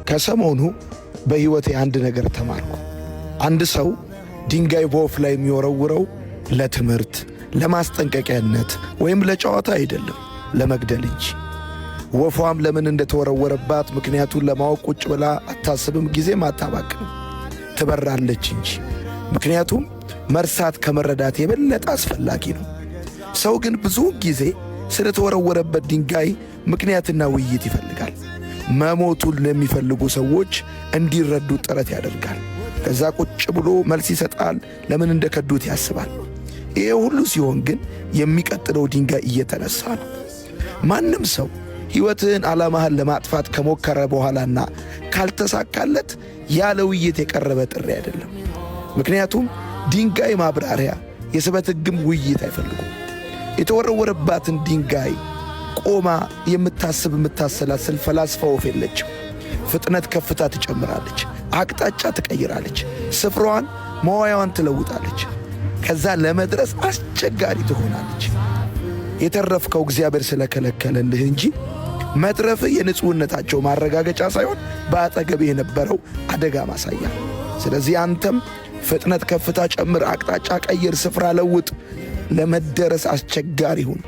ከሰሞኑ በሕይወቴ አንድ ነገር ተማርኩ። አንድ ሰው ድንጋይ በወፍ ላይ የሚወረውረው ለትምህርት፣ ለማስጠንቀቂያነት ወይም ለጨዋታ አይደለም፣ ለመግደል እንጂ። ወፏም ለምን እንደተወረወረባት ምክንያቱን ለማወቅ ቁጭ ብላ አታስብም፣ ጊዜም አታባክንም፣ ትበራለች እንጂ። ምክንያቱም መርሳት ከመረዳት የበለጠ አስፈላጊ ነው። ሰው ግን ብዙ ጊዜ ስለተወረወረበት ድንጋይ ምክንያትና ውይይት ይፈልጋል። መሞቱን ለሚፈልጉ ሰዎች እንዲረዱ ጥረት ያደርጋል። ከዛ ቁጭ ብሎ መልስ ይሰጣል፣ ለምን እንደከዱት ያስባል። ይሄ ሁሉ ሲሆን ግን የሚቀጥለው ድንጋይ እየተነሳ ነው። ማንም ሰው ሕይወትህን ዓላማህን ለማጥፋት ከሞከረ በኋላና ካልተሳካለት ያለ ውይይት የቀረበ ጥሪ አይደለም። ምክንያቱም ድንጋይ ማብራሪያ፣ የስበት ሕግም ውይይት አይፈልጉም። የተወረወረባትን ድንጋይ ቆማ የምታስብ የምታሰላስል ፈላስፋ ወፍ የለችም። ፍጥነት ከፍታ ትጨምራለች፣ አቅጣጫ ትቀይራለች፣ ስፍራዋን መዋያዋን ትለውጣለች። ከዛ ለመድረስ አስቸጋሪ ትሆናለች። የተረፍከው እግዚአብሔር ስለከለከለልህ እንጂ መትረፍህ የንጹሕነታቸው ማረጋገጫ ሳይሆን በአጠገብህ የነበረው አደጋ ማሳያ። ስለዚህ አንተም ፍጥነት ከፍታ ጨምር፣ አቅጣጫ ቀይር፣ ስፍራ ለውጥ። ለመደረስ አስቸጋሪ ሁን።